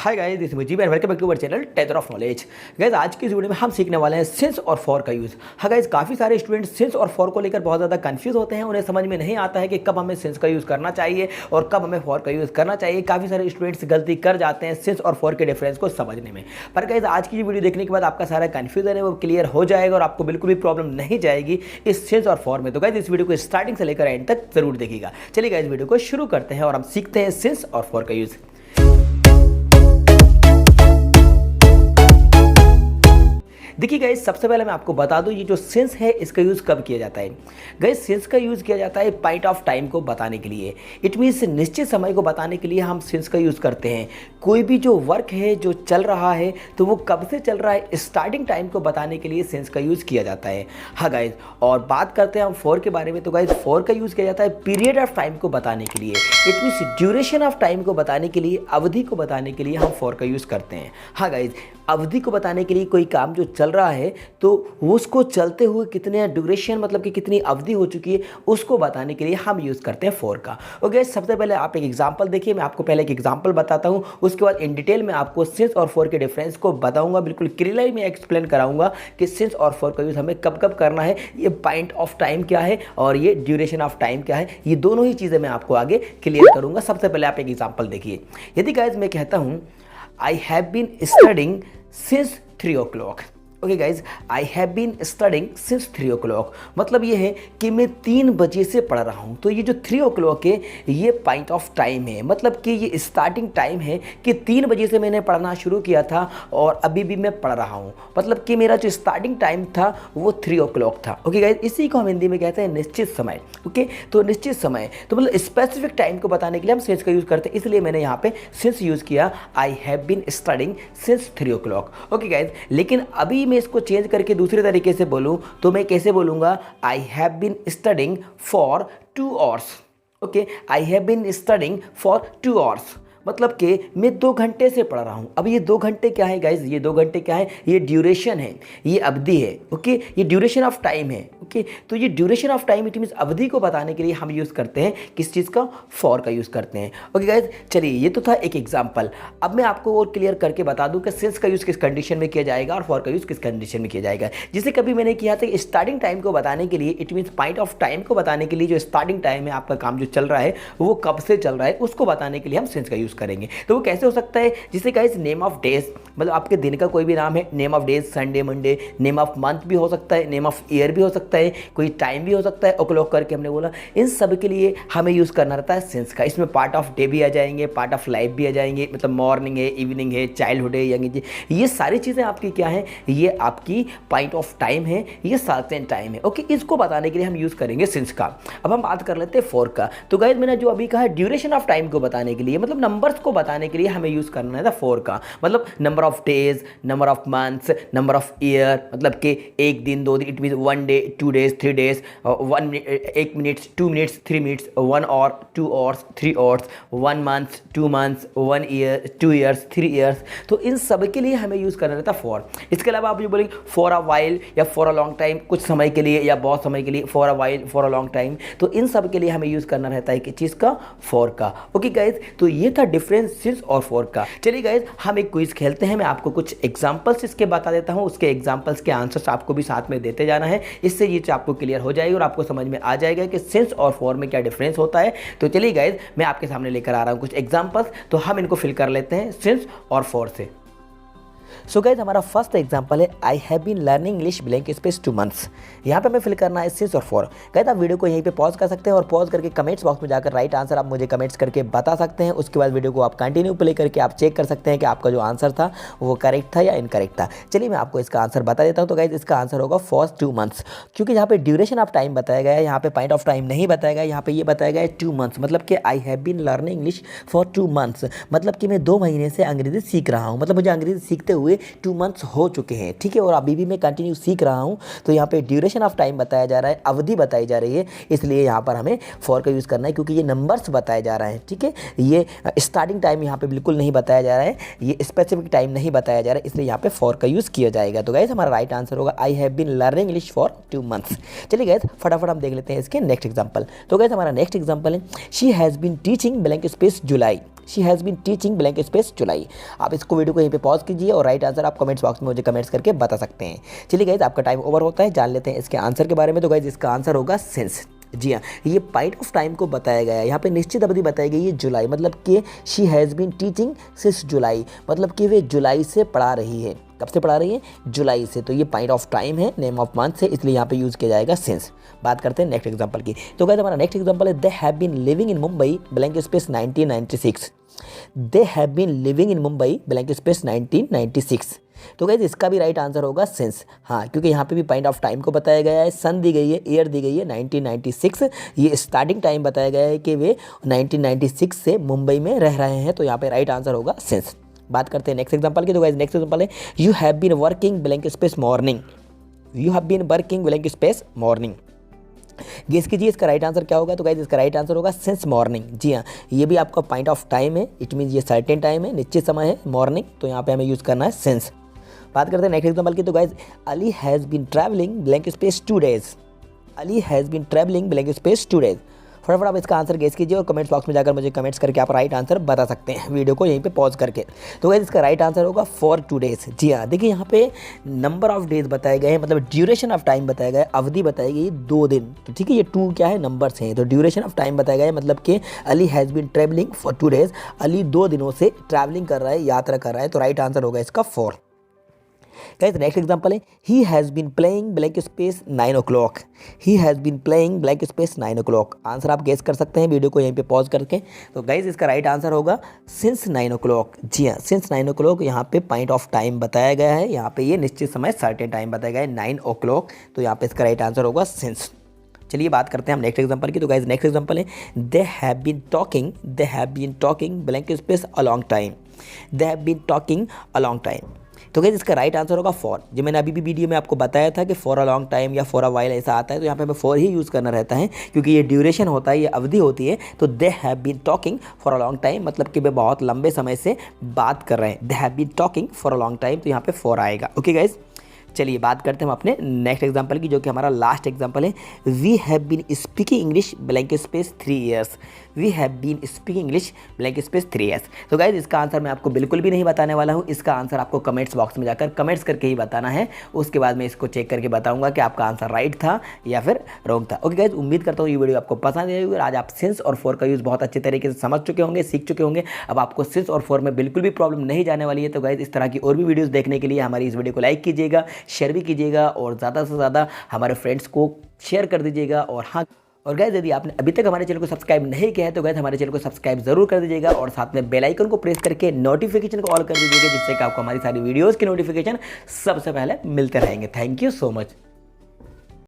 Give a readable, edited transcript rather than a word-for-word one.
Hi guys, this is Mujeeb and welcome back to our channel tether of knowledge. Guys, आज की इस video में हम सीखने वाले हैं सिंस और फॉर का यूज़। हाँ गाइस, काफ़ी सारे स्टूडेंट सिंस और फॉर को लेकर बहुत ज़्यादा कंफ्यूज होते हैं। उन्हें समझ में नहीं आता है कि कब हमें सिंस का यूज़ करना चाहिए और कब हमें फॉर का यूज़ करना चाहिए। काफ़ी सारे स्टूडेंट्स गलती कर जाते हैं सिंस और फॉर के डिफरेंस को समझने में। पर गाइस, आज की वीडियो देखने के बाद आपका सारा कन्फ्यूजन है वो क्लियर हो जाएगा और आपको बिल्कुल भी प्रॉब्लम नहीं जाएगी इस सिंस और फॉर में। तो गाइस, इस वीडियो को स्टार्टिंग से लेकर एंड तक जरूर देखिएगा। चलिए गाइस, वीडियो को शुरू करते हैं और हम सीखते हैं सिंस और फॉर का यूज़। देखिए गाइस, सबसे पहले मैं आपको बता दूं ये जो सिंस है इसका यूज़ कब किया जाता है। गाइस, सिंस का यूज़ किया जाता है पॉइंट ऑफ टाइम को बताने के लिए। इट मीन्स निश्चित समय को बताने के लिए हम सिंस का यूज़ करते हैं। कोई भी जो वर्क है जो चल रहा है तो वो कब से चल रहा है स्टार्टिंग टाइम को बताने के लिए सिंस का यूज़ किया जाता है। हाँ गाइस, और बात करते हैं हम फॉर के बारे में। तो गाइस, फॉर का यूज़ किया जाता है पीरियड ऑफ टाइम को बताने के लिए। It means duration of time को बताने के लिए, अवधि को बताने के लिए हम फॉर का यूज़ करते हैं। हाँ गाइस, अवधि को बताने के लिए कोई काम जो चल रहा है तो उसको चलते हुए कितने ड्यूरेशन मतलब कि कितनी अवधि हो चुकी है उसको बताने के लिए हम यूज़ करते हैं फॉर का। ओके, सबसे पहले आप एक एग्जांपल देखिए। मैं आपको पहले एक एग्जांपल बताता हूँ, उसके बाद इन डिटेल में आपको सिंस और फॉर के डिफरेंस को बताऊंगा। बिल्कुल क्लियरली मैं एक्सप्लेन कराऊंगा कि सिंस और फॉर का यूज़ हमें कब कब करना है, ये पॉइंट ऑफ टाइम क्या है और ये ड्यूरेशन ऑफ टाइम क्या है। ये दोनों ही चीज़ें मैं आपको आगे क्लियर करूँगा। सबसे पहले आप एक एग्जाम्पल देखिए। यदि गाइज मैं कहता हूँ I have been studying since 3 o'clock। Okay guys, I have been studying since 3 o'clock मतलब ये है कि मैं 3 बजे से पढ़ रहा हूँ। तो ये जो 3 o'clock है ये पॉइंट ऑफ टाइम है, मतलब कि ये स्टार्टिंग टाइम है कि 3 बजे से मैंने पढ़ना शुरू किया था और अभी भी मैं पढ़ रहा हूँ। मतलब कि मेरा जो स्टार्टिंग टाइम था वो 3 o'clock था। ओके गाइज, इसी को हम हिंदी में कहते हैं निश्चित समय। ओके, तो निश्चित समय तो मतलब स्पेसिफिक टाइम को बताने के लिए हम सिंस का यूज़ करते हैं, इसलिए मैंने यहाँ पे सिंस यूज़ किया। I have been studying since 3 o'clock। Okay guys, लेकिन अभी मैं इसको चेंज करके दूसरे तरीके से बोलूं तो मैं कैसे बोलूंगा, I have been studying for 2 hours। Okay, I have been studying for 2 hours मतलब कि मैं 2 घंटे से पढ़ रहा हूँ। अब ये 2 घंटे क्या है गाइज, ये 2 घंटे क्या है, ये ड्यूरेशन है, ये अवधि है। ओके, ये ड्यूरेशन ऑफ टाइम है। ओके, तो ये duration of time it means अवधि को बताने के लिए हम यूज़ करते हैं किस चीज़ का, फॉर का यूज़ करते हैं। ओके गाइज, चलिए ये तो था एक एग्जाम्पल। अब मैं आपको और क्लियर करके बता दूँ कि सिंस का यूज़ किस कंडीशन में किया जाएगा और फॉर का यूज़ किस कंडीशन में किया जाएगा। जिसे कभी मैंने किया था स्टार्टिंग टाइम को बताने के लिए, it means point of time को बताने के लिए, जो स्टार्टिंग टाइम है आपका काम जो चल रहा है वो कब से चल रहा है उसको बताने के लिए हम सिंस का यूज़ करेंगे। तो वो कैसे हो सकता है, जिसे गाइस नेम ऑफ डेज मतलब आपके दिन का कोई भी नाम है, name of days Sunday Monday, name of month भी हो सकता है, नेम ऑफ ईयर भी हो सकता है, कोई टाइम भी हो सकता है, o'clock करके हमने बोला। इन सब के लिए हमें यूज़ करना रहता है सिंस का। इसमें पार्ट ऑफ डे भी आ जाएंगे, पार्ट ऑफ लाइफ भी आ जाएंगे, मतलब मॉर्निंग है, इवनिंग है, चाइल्डहुड है, यंग एज, ये सारी चीज़ें आपकी क्या है, ये आपकी पॉइंट ऑफ टाइम है, ये सर्टेन टाइम है। ओके, इसको बताने के लिए हम यूज़ करेंगे सिंस का। अब हम बात कर लेते हैं फॉर का। तो गाइस, मैंने जो अभी कहा ड्यूरेशन ऑफ टाइम को बताने के लिए, मतलब नंबर्स को बताने के लिए हमें यूज़ करना है था फॉर का। मतलब number of days, number of months, number of year, मतलब कि 1 दिन 2 दिन, it mean 1 day 2 days 3 days, 1 minute 2 minutes 3 minutes, 1 hour 2 hours 3 hours, 1 month 2 months, 1 year 2 years 3 years। तो इन सब के लिए हमें यूज़ करना रहता फॉर। इसके अलावा आप जो बोलेंगे फॉर अ वाइल या फॉर अ लॉन्ग टाइम, कुछ समय के लिए या बहुत समय के लिए, for a while, for a long time, तो इन सब के लिए हमें यूज़ करना रहता है कि चीज़ का, फॉर का। ओके गाइज, तो ये था डिफरेंस सिंस और फॉर का। चलिए गाइज, हम एक क्विज खेलते हैं। मैं आपको कुछ एग्जांपल्स इसके बता देता हूं, उसके एग्जांपल्स के आंसर्स आपको भी साथ में देते जाना है। इससे ये आपको क्लियर हो जाएगी और आपको समझ में आ जाएगा कि सिंस और फॉर में क्या डिफरेंस होता है। तो चलिए गाइज, मैं आपके सामने लेकर आ रहा हूं कुछ एग्जांपल्स, तो हम इनको फिल कर लेते हैं सिंस और फॉर से। सो गाइज, हमारा फर्स्ट एग्जांपल है I have been learning English blank space 2 months। यहाँ पे हमें फिल करना है सिंस और फॉर। गाइज, आप वीडियो को यहीं पे पॉज कर सकते हैं और पॉज करके कमेंट्स बॉक्स में जाकर राइट आंसर आप मुझे कमेंट्स करके बता सकते हैं। उसके बाद वीडियो को आप कंटिन्यू प्ले करके आप चेक कर सकते हैं कि आपका जो आंसर था वो करेक्ट था या इनकरेक्ट था। चलिए मैं आपको इसका आंसर बता देता हूँ। तो गाइज, इसका आंसर होगा फॉर 2 months, क्योंकि यहाँ पे ड्यूरेशन ऑफ टाइम बताया गया है, यहाँ पे पॉइंट ऑफ टाइम नहीं बताया गया। यहाँ पे ये बताया गया है 2 months, मतलब कि I have been learning English for 2 months, मतलब कि मैं 2 महीने से अंग्रेजी सीख रहा हूँ। मतलब मुझे अंग्रेजी सीखते हुए 2 months हो चुके हैं, ठीक है, और अभी भी मैं कंटिन्यू सीख रहा हूं। तो यहाँ पे ड्यूरेशन ऑफ टाइम बताया जा रहा है, अवधि बताई जा रही है, इसलिए यहाँ पर हमें फॉर का यूज़ करना है, क्योंकि ये नंबर्स बताए जा रहे हैं। ठीक है, ये स्टार्टिंग टाइम यहाँ पे बिल्कुल नहीं बताया जा रहा है, ये स्पेसिफिक टाइम नहीं बताया जा रहा है, इसलिए यहाँ पे फॉर का यूज़ किया जाएगा। तो गाइस, हमारा राइट आंसर होगा I have been learning English for 2 months। चलिए गाइस, फटाफट हम देख लेते हैं इसके नेक्स्ट एग्जाम्पल। तो गाइस, हमारा नेक्स्ट एग्जाम्पल है she has been teaching blank space July. She has been teaching blank space July. आप इसको वीडियो को यहीं पे पॉज कीजिए और राइट आंसर आप कमेंट्स बॉक्स में मुझे कमेंट्स करके बता सकते हैं। चलिए गाइज, आपका टाइम ओवर होता है, जान लेते हैं इसके आंसर के बारे में। तो गाइज इसका आंसर होगा सिंस। जी हाँ, ये पॉइंट ऑफ टाइम को बताया गया है, यहाँ पे निश्चित अवधि बताई गई है जुलाई, मतलब कि she has been teaching since July, मतलब कि वे जुलाई से पढ़ा रही है। कब से पढ़ा रही है? जुलाई से। तो ये पॉइंट ऑफ टाइम है, नेम ऑफ मंथ से, इसलिए यहाँ पे यूज़ किया जाएगा सिंस। बात करते हैं नेक्स्ट एग्जांपल की। तो गाइस हमारा नेक्स्ट एग्जांपल है they have been living in Mumbai blank space 1996। They have been living in Mumbai blank space 1996। तो गाइस इसका भी राइट आंसर होगा सिंस। हाँ, क्योंकि यहाँ पे भी पॉइंट ऑफ टाइम को बताया गया है, सन दी गई है, ईयर दी गई है 1996। ये स्टार्टिंग टाइम बताया गया है कि वे 1996 से मुंबई में रह रहे हैं, तो यहाँ पे राइट आंसर होगा सिंस। बात करते हैं नेक्स्ट एग्जांपल की। तो गाइस नेक्स्ट एग्जांपल है you have been working blank space morning. You have been working blank space morning. Guess कीजिए इसका राइट आंसर क्या होगा। तो गाइस इसका राइट आंसर होगा सिंस मॉर्निंग। जी हाँ, ये भी आपका पॉइंट ऑफ टाइम है, इट मीन्स ये सर्टेन टाइम है, निश्चित समय है, मॉर्निंग, तो यहाँ पे हमें यूज़ करना है सिंस। बात करते हैं नेक्स्ट एग्जांपल की। तो guys Ali has been travelling blank space 2 days। Ali has been travelling blank space 2 days। फटाफट आप इसका आंसर गेस कीजिए और कमेंट्स बॉक्स में जाकर मुझे कमेंट्स करके आप राइट आंसर बता सकते हैं, वीडियो को यहीं पे पॉज करके। तो गाइस इसका राइट आंसर होगा फॉर 2 days। जी हाँ, देखिए यहाँ पे नंबर ऑफ डेज बताए गए हैं, मतलब ड्यूरेशन ऑफ टाइम बताया गया है, अवधि बताई गई 2 दिन। तो ठीक है, ये 2 क्या है, नंबर्स हैं, तो ड्यूरेशन ऑफ टाइम बताया गया है, मतलब कि Ali has been travelling for 2 days। Ali 2 दिनों से ट्रैवलिंग कर रहा है, यात्रा कर रहा है, तो राइट आंसर होगा इसका 4। गाइस नेक्स्ट एग्जांपल है he has been playing blank space 9 o'clock। He has been playing blank space 9 o'clock। Answer आप गेस कर सकते हैं वीडियो को यहीं पे पॉज करके। तो गाइस इसका राइट आंसर होगा सिंस 9 o'clock। जी हाँ, सिंस 9 o'clock यहाँ पे पॉइंट ऑफ टाइम बताया गया है, यहाँ पे ये निश्चित समय सर्टेन टाइम बताया गया है 9 o'clock, तो यहाँ पे इसका राइट आंसर होगा सिंस। चलिए बात करते हैं हम नेक्स्ट एग्जांपल की। तो गाइस नेक्स्ट एग्जांपल है they have been talking blank space a long time. They have been talking a long time. तो गाइस इसका राइट आंसर होगा फॉर। जो मैंने अभी भी वीडियो में आपको बताया था कि फॉर अ लॉन्ग टाइम या फॉर अ वाइल ऐसा आता है, तो यहाँ पे हमें फॉर ही यूज़ करना रहता है, क्योंकि ये ड्यूरेशन होता है, ये अवधि होती है। तो they have been talking for a long time, मतलब कि वे बहुत लंबे समय से बात कर रहे हैं। They have been talking for a long time, तो यहाँ पे फॉर आएगा। ओके गाइस, चलिए बात करते हैं हम अपने नेक्स्ट एग्जांपल की, जो कि हमारा लास्ट एग्जांपल है we have been speaking English blank space 3 years। We have been speaking English blank space 3 years। तो गाइज इसका आंसर मैं आपको बिल्कुल भी नहीं बताने वाला हूँ, इसका आंसर आपको कमेंट्स बॉक्स में जाकर कमेंट्स करके ही बताना है। उसके बाद मैं इसको चेक करके बताऊंगा कि आपका आंसर राइट था या फिर रॉन्ग था। ओके गाइज, उम्मीद करता हूँ ये वीडियो आपको पसंद आई होगी। आज आप सिंस और फॉर का यूज़ बहुत अच्छे तरीके से समझ चुके होंगे, सीख चुके होंगे। अब आपको सिंस और फॉर में बिल्कुल भी प्रॉब्लम नहीं जाने वाली है। तो गाइज इस तरह की और भी वीडियोज़ देखने के लिए हमारी इस वीडियो को लाइक कीजिएगा, शेयर भी कीजिएगा और ज़्यादा से ज़्यादा हमारे फ्रेंड्स को शेयर कर दीजिएगा। और हाँ, और गाइस यदि आपने अभी तक हमारे चैनल को सब्सक्राइब नहीं किया है तो गाइस हमारे चैनल को सब्सक्राइब जरूर कर दीजिएगा और साथ में बेल आइकन को प्रेस करके नोटिफिकेशन को ऑल कर दीजिएगा, जिससे कि आपको हमारी सारी वीडियोस की नोटिफिकेशन सबसे पहले मिलते रहेंगे। Thank you so much.